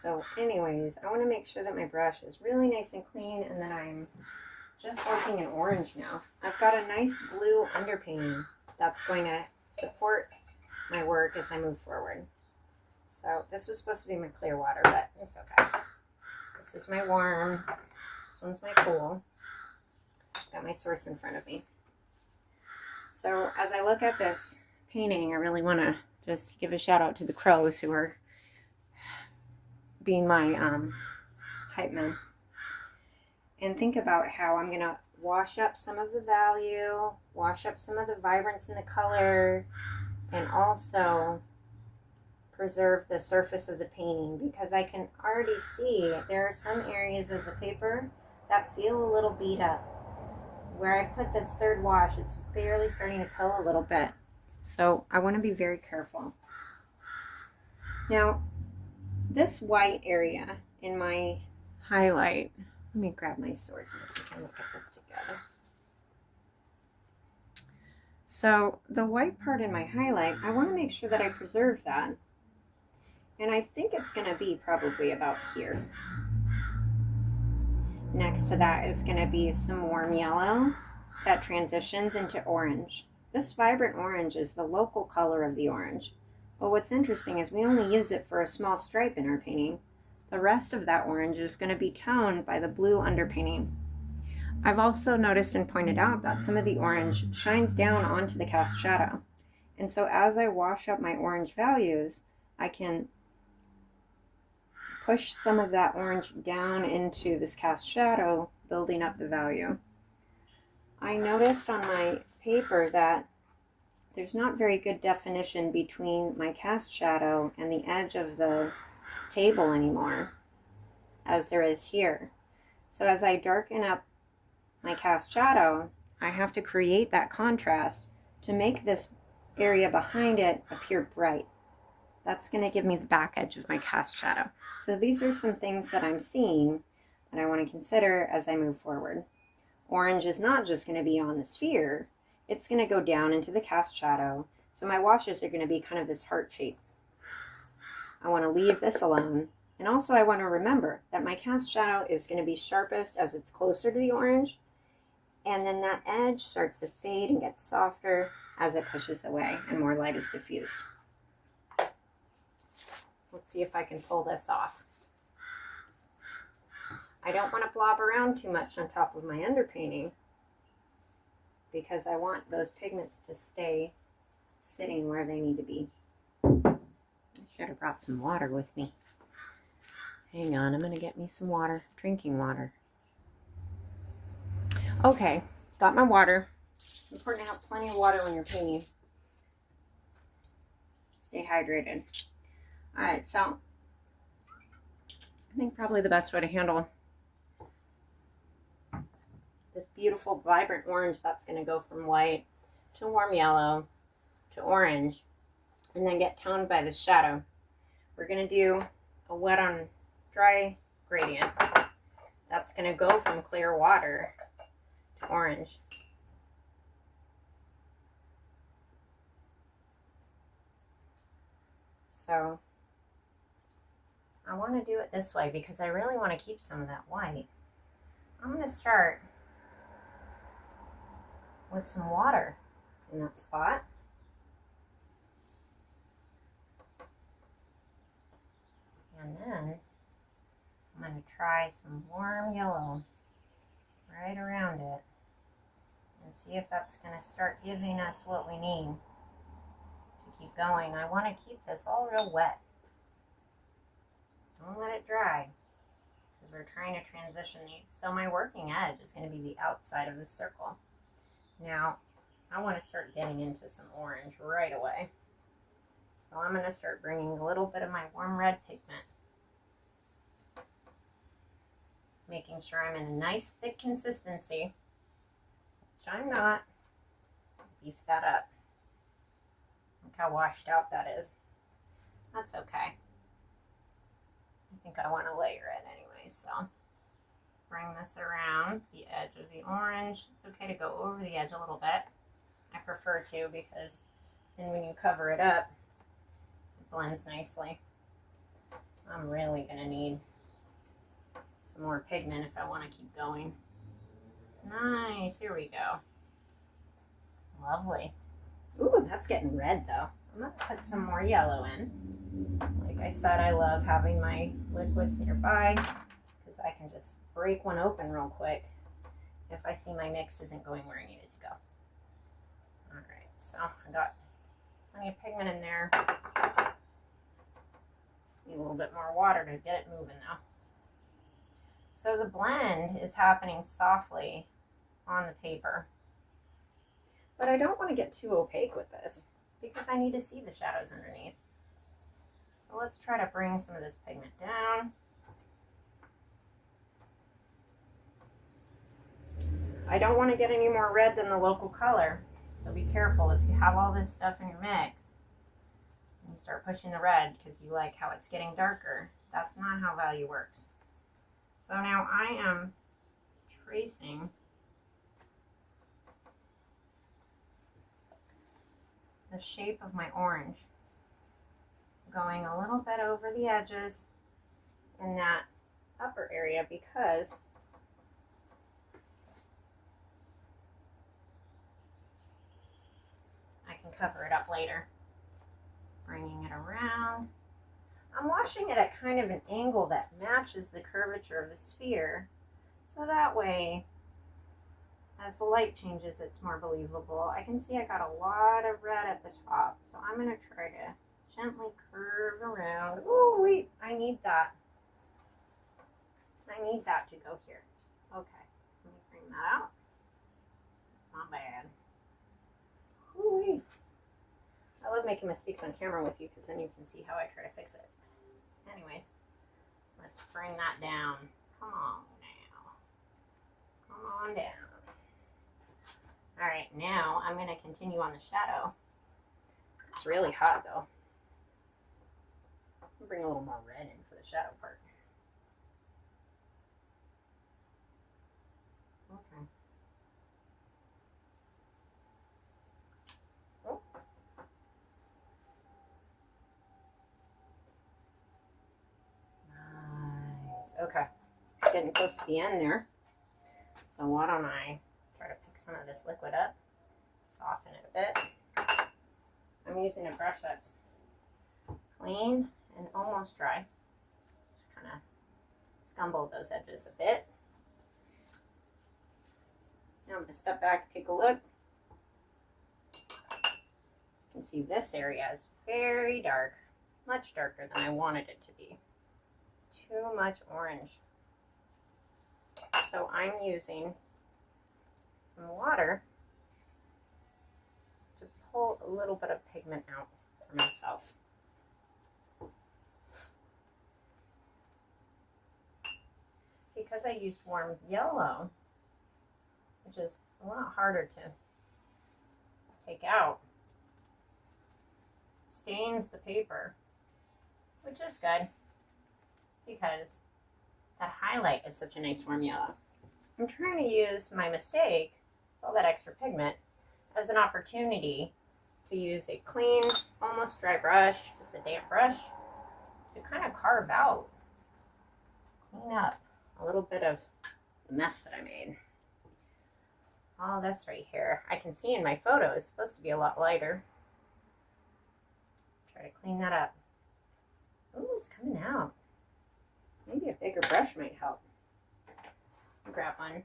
So anyways, I want to make sure that my brush is really nice and clean and that I'm just working in orange now. I've got a nice blue underpainting that's going to support my work as I move forward. So this was supposed to be my clear water, but it's okay. This is my warm. This one's my cool. Got my source in front of me. So as I look at this painting, I really want to just give a shout out to the crows who are being my hype men. And think about how I'm going to wash up some of the value, wash up some of the vibrance in the color, and also preserve the surface of the painting, because I can already see there are some areas of the paper that feel a little beat up. Where I've put this third wash, it's barely starting to pill a little bit. So I want to be very careful. Now, this white area in my highlight, let me grab my source so we can look at this together. So the white part in my highlight, I want to make sure that I preserve that. And I think it's going to be probably about here. Next to that is going to be some warm yellow that transitions into orange. This vibrant orange is the local color of the orange. But what's interesting is we only use it for a small stripe in our painting. The rest of that orange is going to be toned by the blue underpainting. I've also noticed and pointed out that some of the orange shines down onto the cast shadow. And so as I wash up my orange values, I can push some of that orange down into this cast shadow, building up the value. I noticed on my paper that there's not very good definition between my cast shadow and the edge of the table anymore, as there is here. So as I darken up my cast shadow, I have to create that contrast to make this area behind it appear bright. That's going to give me the back edge of my cast shadow. So these are some things that I'm seeing that I want to consider as I move forward. Orange is not just going to be on the sphere, it's going to go down into the cast shadow. So my washes are going to be kind of this heart shape. I want to leave this alone. And also I want to remember that my cast shadow is going to be sharpest as it's closer to the orange. And then that edge starts to fade and get softer as it pushes away and more light is diffused. Let's see if I can pull this off. I don't want to blob around too much on top of my underpainting because I want those pigments to stay sitting where they need to be. I should have brought some water with me. Hang on, I'm going to get me some water, drinking water. Okay, got my water. It's important to have plenty of water when you're painting. Stay hydrated. Alright, so I think probably the best way to handle this beautiful vibrant orange that's going to go from white to warm yellow to orange and then get toned by the shadow. We're going to do a wet on dry gradient. That's going to go from clear water to orange. So I want to do it this way because I really want to keep some of that white. I'm going to start with some water in that spot. And then I'm going to try some warm yellow right around it and see if that's going to start giving us what we need to keep going. I want to keep this all real wet. Don't let it dry because we're trying to transition these. So my working edge is going to be the outside of the circle. Now, I want to start getting into some orange right away. So I'm going to start bringing a little bit of my warm red pigment. Making sure I'm in a nice thick consistency, which I'm not. Beef that up. Look how washed out that is. That's okay. I think I want to layer it anyway, so bring this around the edge of the orange. It's okay to go over the edge a little bit. I prefer to because then when you cover it up, it blends nicely. I'm really gonna need some more pigment if I want to keep going. Nice, here we go. Lovely. Ooh, that's getting red though. I'm gonna put some more yellow in. Like I said, I love having my liquids nearby because I can just break one open real quick if I see my mix isn't going where I need it to go. All right, so I got plenty of pigment in there. Need a little bit more water to get it moving though. So the blend is happening softly on the paper, but I don't want to get too opaque with this because I need to see the shadows underneath. So let's try to bring some of this pigment down. I don't want to get any more red than the local color, so be careful if you have all this stuff in your mix and you start pushing the red because you like how it's getting darker. That's not how value works. So now I am tracing the shape of my orange, going a little bit over the edges in that upper area because I can cover it up later. Bringing it around. I'm washing it at kind of an angle that matches the curvature of the sphere, so that way, as the light changes, it's more believable. I can see I got a lot of red at the top, so I'm going to try to gently curve around. Oh, wait, I need that. I need that to go here. Okay, let me bring that out. Not bad. Ooh-wee. I love making mistakes on camera with you because then you can see how I try to fix it. Anyways, let's bring that down. Come on now. Come on down. All right, now I'm going to continue on the shadow. It's really hot though. I'll bring a little more red in for the shadow part. Okay. Oh. Nice. Okay. Getting close to the end there. So why don't I try to pick some of this liquid up, soften it a bit. I'm using a brush that's clean and almost dry. Just kind of scumble those edges a bit. Now I'm going to step back, take a look. You can see this area is very dark, much darker than I wanted it to be. Too much orange. So I'm using some water to pull a little bit of pigment out for myself. Because I used warm yellow, which is a lot harder to take out, it stains the paper, which is good because that highlight is such a nice warm yellow. I'm trying to use my mistake, all that extra pigment, as an opportunity to use a clean, almost dry brush, just a damp brush, to kind of carve out, clean up a little bit of the mess that I made. All this right here, I can see in my photo it's supposed to be a lot lighter. Try to clean that up. Ooh, it's coming out. Maybe a bigger brush might help. I'll grab one.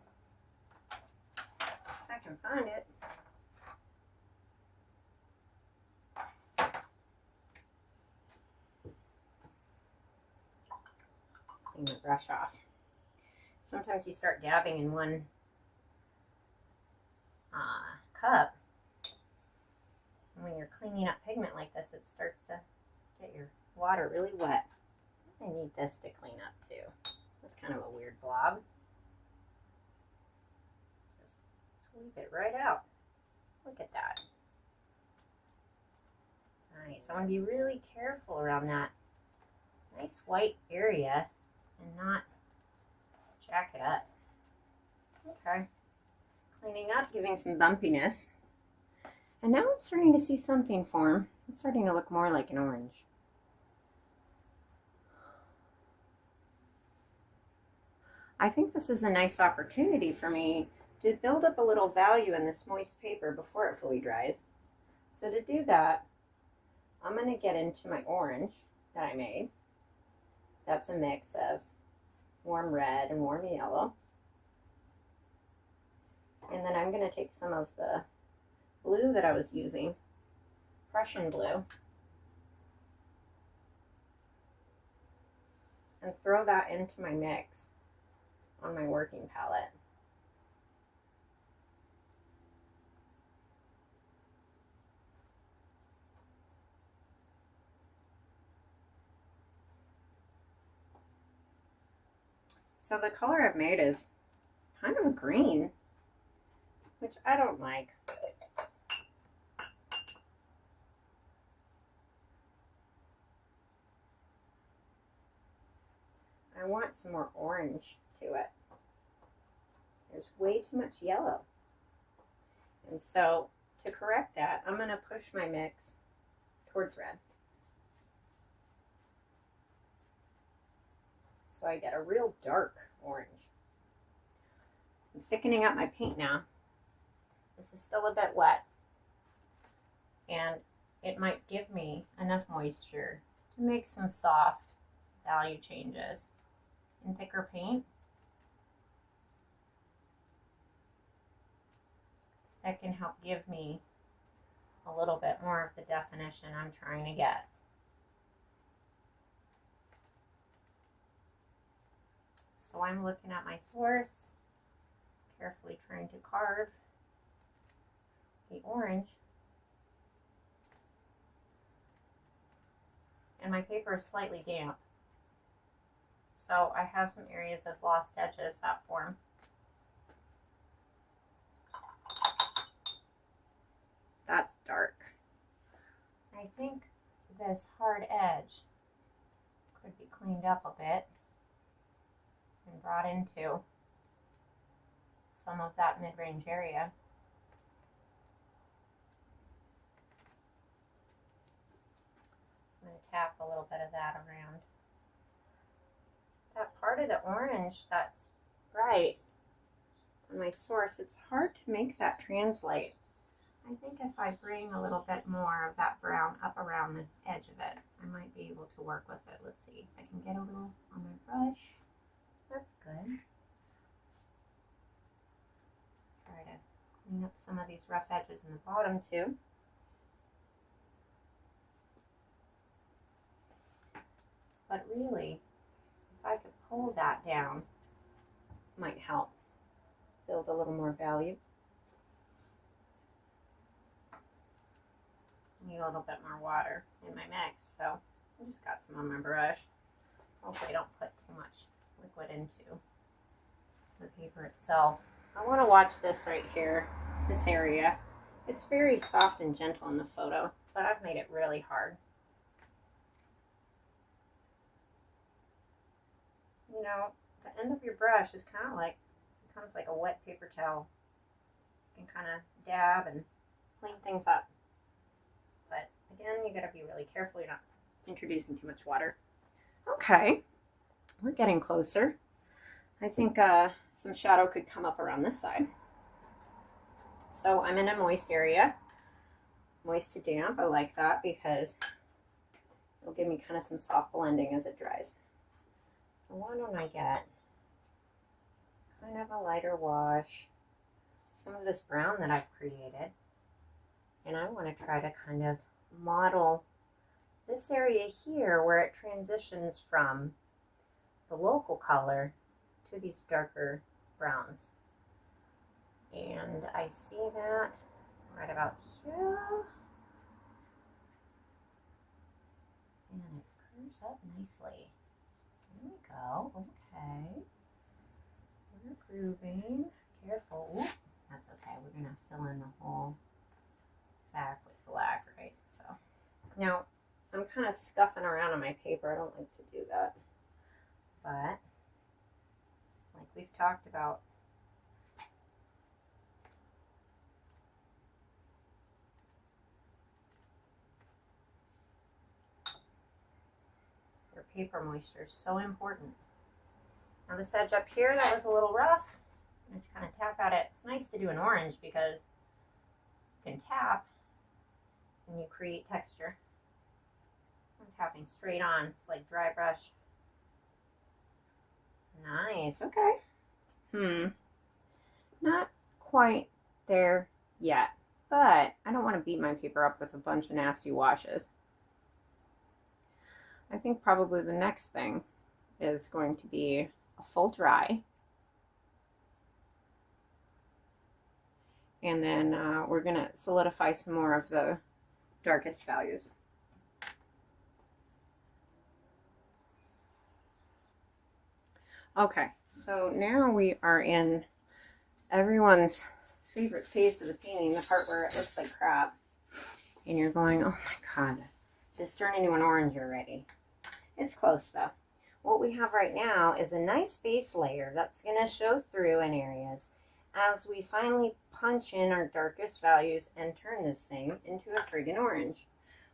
If I can find it. Clean the brush off. Sometimes you start dabbing in one cup, and when you're cleaning up pigment like this, it starts to get your water really wet. I need this to clean up too. That's kind of a weird blob. Let's just sweep it right out. Look at that. Nice. I want to be really careful around that nice white area and not jack it up. Okay. Cleaning up, giving some bumpiness. And now I'm starting to see something form. It's starting to look more like an orange. I think this is a nice opportunity for me to build up a little value in this moist paper before it fully dries. So to do that, I'm going to get into my orange that I made. That's a mix of warm red and warm yellow. And then I'm going to take some of the blue that I was using, Prussian blue, and throw that into my mix on my working palette. So the color I've made is kind of a green, which I don't like. I want some more orange to it. There's way too much yellow. And so to correct that, I'm going to push my mix towards red. So I get a real dark orange. I'm thickening up my paint now. This is still a bit wet, and it might give me enough moisture to make some soft value changes in thicker paint. That can help give me a little bit more of the definition I'm trying to get. So I'm looking at my source, carefully trying to carve the orange. And my paper is slightly damp, so I have some areas of lost edges that form. That's dark. I think this hard edge could be cleaned up a bit and brought into some of that mid-range area. I'm going to tap a little bit of that around. That part of the orange that's bright on my source, it's hard to make that translate. I think if I bring a little bit more of that brown up around the edge of it, I might be able to work with it. Let's see if I can get a little on my brush. That's good. Try to clean up some of these rough edges in the bottom too. But really, if I could pull that down, it might help build a little more value. Need a little bit more water in my mix, so I just got some on my brush. Hopefully I don't put too much liquid into the paper itself. I want to watch this right here, this area. It's very soft and gentle in the photo, but I've made it really hard. You know, the end of your brush is kind of like, becomes like a wet paper towel. You can kind of dab and clean things up. But again, you got to be really careful you're not introducing too much water. Okay, we're getting closer. I think some shadow could come up around this side. So I'm in a moist area. Moist to damp, I like that because it'll give me kind of some soft blending as it dries. So why don't I get kind of a lighter wash, some of this brown that I've created, and I want to try to kind of model this area here where it transitions from the local color to these darker browns. And I see that right about here. And it curves up nicely. There we go. Okay. We're grooving. Careful. Ooh, that's okay. We're going to fill in the whole back with black, right? So now I'm kind of scuffing around on my paper. I don't like to do that. But like we've talked about, your paper moisture is so important. Now this edge up here, that was a little rough. I'm going to kind of tap at it. It's nice to do an orange because you can tap and you create texture. I'm tapping straight on. It's like dry brush. Nice. Okay. Not quite there yet, but I don't want to beat my paper up with a bunch of nasty washes. I think probably the next thing is going to be a full dry. And then we're going to solidify some more of the darkest values. Okay, so now we are in everyone's favorite phase of the painting, the part where it looks like crap. And you're going, oh my God, just turn into an orange already. It's close though. What we have right now is a nice base layer that's going to show through in areas as we finally punch in our darkest values and turn this thing into a friggin' orange.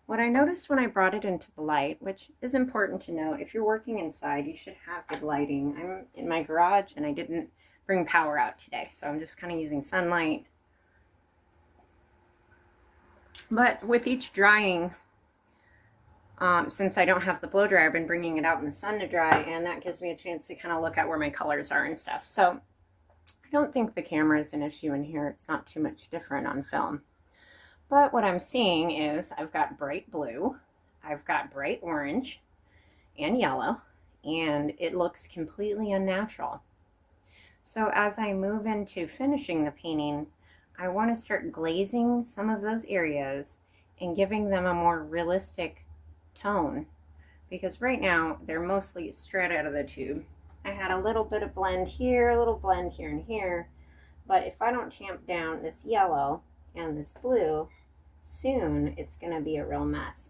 What I noticed when I brought it into the light, which is important to note, if you're working inside, you should have good lighting. I'm in my garage and I didn't bring power out today, so I'm just kind of using sunlight. But with each drying, since I don't have the blow dryer, I've been bringing it out in the sun to dry, and that gives me a chance to kind of look at where my colors are and stuff. So I don't think the camera is an issue in here. It's not too much different on film. But what I'm seeing is I've got bright blue, I've got bright orange and yellow, and it looks completely unnatural. So as I move into finishing the painting, I want to start glazing some of those areas and giving them a more realistic tone, because right now they're mostly straight out of the tube. I had a little bit of blend here, a little blend here and here, but if I don't tamp down this yellow and this blue, soon it's going to be a real mess.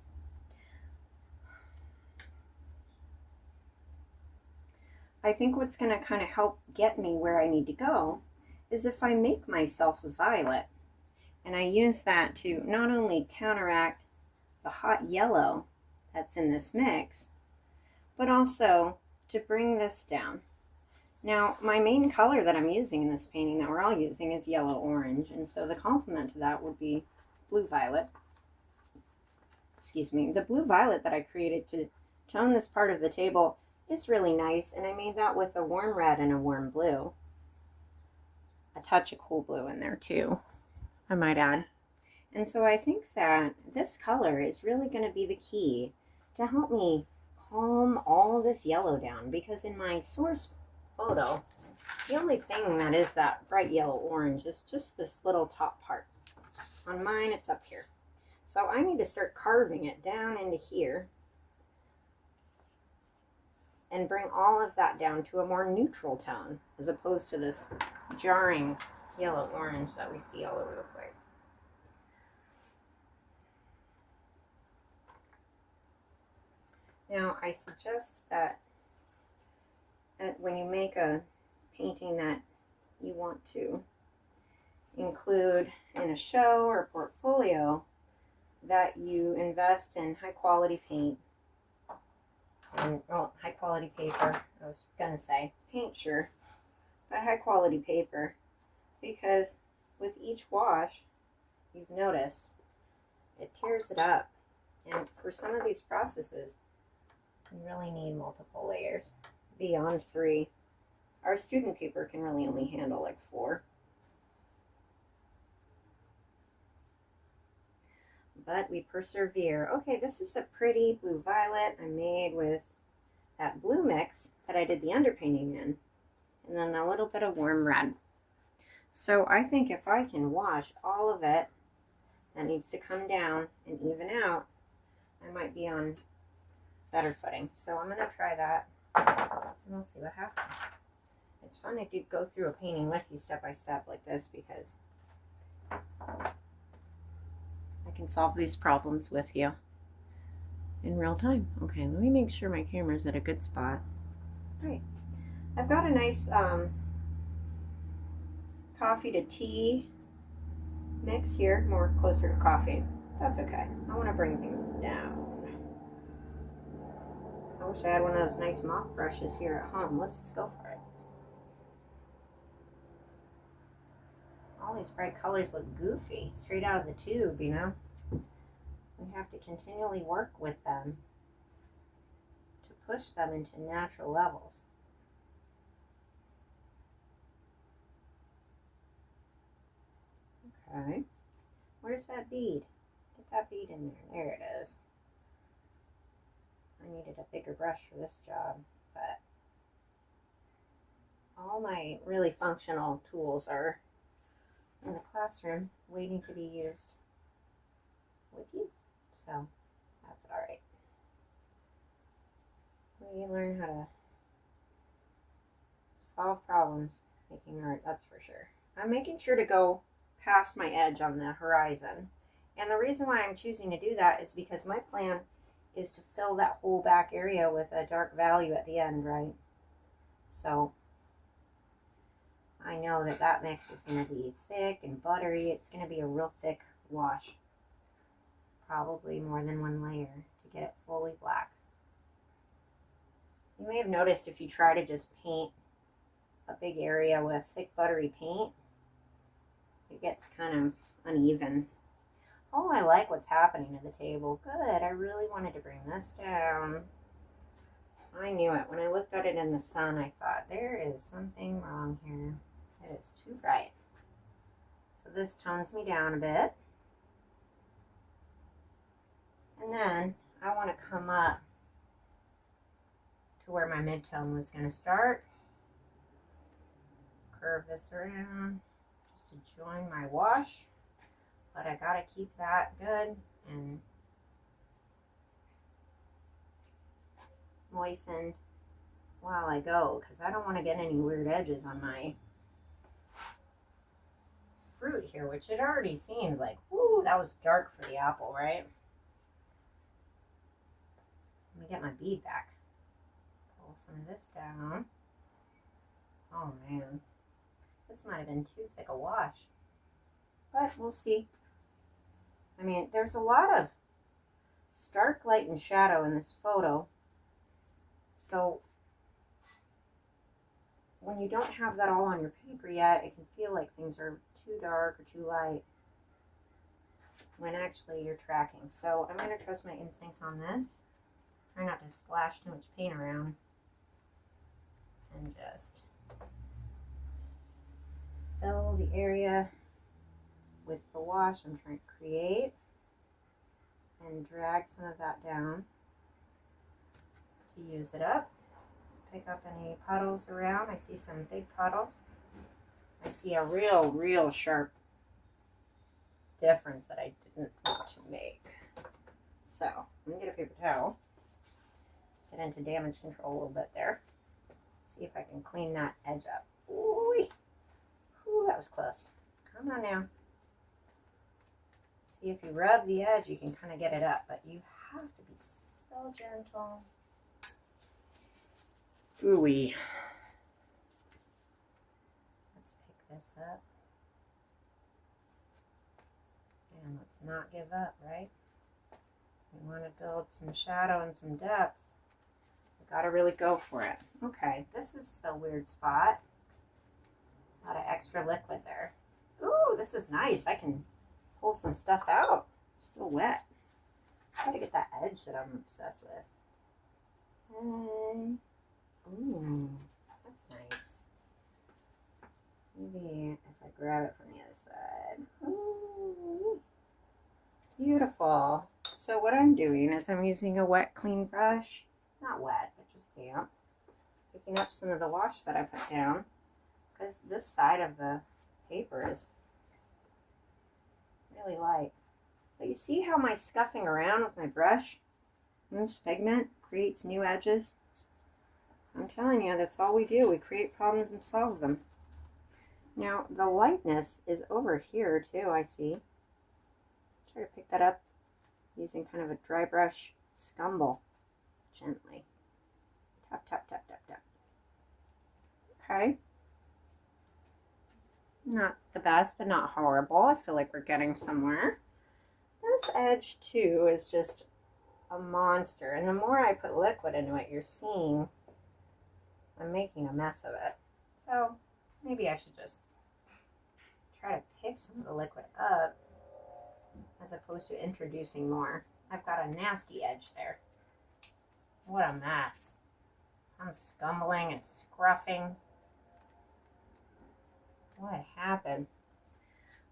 I think what's going to kind of help get me where I need to go is if I make myself a violet, and I use that to not only counteract the hot yellow that's in this mix, but also to bring this down. Now, my main color that I'm using in this painting that we're all using is yellow-orange, and so the complement to that would be blue-violet. Excuse me. The blue-violet that I created to tone this part of the table is really nice, and I made that with a warm red and a warm blue. A touch of cool blue in there too, I might add. And so I think that this color is really going to be the key to help me calm all this yellow down, because in my source photo, the only thing that is that bright yellow-orange is just this little top part. On mine, it's up here. So I need to start carving it down into here and bring all of that down to a more neutral tone, as opposed to this jarring yellow-orange that we see all over the place. Now, I suggest that when you make a painting that you want to include in a show or portfolio, that you invest in high quality paint and, well, high quality paper. I was gonna say paint, sure, but high quality paper, because with each wash, you've noticed it tears it up, and for some of these processes you really need multiple layers beyond 3. Our student paper can really only handle like 4. But we persevere. Okay, this is a pretty blue-violet I made with that blue mix that I did the underpainting in, and then a little bit of warm red. So I think if I can wash all of it that needs to come down and even out, I might be on better footing. So I'm going to try that, and we'll see what happens. It's fun to go through a painting with you step by step like this, because I can solve these problems with you in real time. Okay, let me make sure my camera's at a good spot. All right, I've got a nice coffee to tea mix here, more closer to coffee. That's okay. I want to bring things down. I wish I had one of those nice mop brushes here at home. Let's just go for it. all these bright colors look goofy, straight out of the tube, you know? We have to continually work with them to push them into natural levels. Okay, where's that bead? Get that bead in there. There it is. I needed a bigger brush for this job, but all my really functional tools are in the classroom waiting to be used with you, so that's all right. We learn how to solve problems making art, that's for sure. I'm making sure to go past my edge on the horizon, and the reason why I'm choosing to do that is because my plan is to fill that whole back area with a dark value at the end, right? So I know that that mix is going to be thick and buttery. It's going to be a real thick wash, probably more than one layer to get it fully black. You may have noticed if you try to just paint a big area with thick buttery paint, it gets kind of uneven. Oh, I like what's happening to the table. Good. I really wanted to bring this down. I knew it. When I looked at it in the sun, I thought, there is something wrong here. It is too bright. So this tones me down a bit. And then I want to come up to where my midtone was going to start. Curve this around just to join my wash. But I gotta keep that good and moistened while I go, because I don't want to get any weird edges on my fruit here, which it already seems like, whoo, that was dark for the apple, right? Let me get my bead back. Pull some of this down. Oh man, this might have been too thick a wash, but we'll see. I mean, there's a lot of stark light and shadow in this photo. So when you don't have that all on your paper yet, it can feel like things are too dark or too light when actually you're tracking. So I'm going to trust my instincts on this. Try not to splash too much paint around. And just fill the area with the wash I'm trying to create, and drag some of that down to use it up. Pick up any puddles around. I see some big puddles. I see a real sharp difference that I didn't want to make. So I'm gonna get a paper towel, get into damage control a little bit there. See if I can clean that edge up. Ooh, that was close. Come on now. See, if you rub the edge, you can kind of get it up, but you have to be so gentle. Ooh-wee. Let's pick this up. And let's not give up, right? We want to build some shadow and some depth. We gotta really go for it. Okay, this is a weird spot. A lot of extra liquid there. Ooh, this is nice. I can pull some stuff out. It's still wet. Try to get that edge that I'm obsessed with. Okay. Ooh, that's nice. Maybe if I grab it from the other side. Ooh, beautiful. So what I'm doing is I'm using a wet, clean brush. Not wet, but just damp. Picking up some of the wash that I put down, because this side of the paper is really light. But you see how my scuffing around with my brush moves pigment, creates new edges? I'm telling you, that's all we do. We create problems and solve them. Now, the lightness is over here too, I see. Try to pick that up using kind of a dry brush scumble. Gently. Tap, tap, tap, tap, tap. Okay. Not the best, but not horrible. I feel like we're getting somewhere. This edge too is just a monster, and the more I put liquid into it, you're seeing I'm making a mess of it. So maybe I should just try to pick some of the liquid up as opposed to introducing more. I've got a nasty edge there. What a mess. I'm scumbling and scruffing. What happened?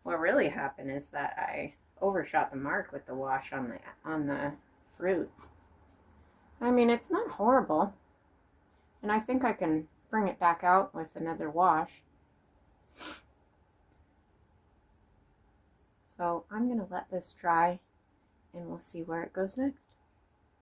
What really happened is that I overshot the mark with the wash on the fruit. I mean, it's not horrible. And I think I can bring it back out with another wash. So I'm going to let this dry and we'll see where it goes next.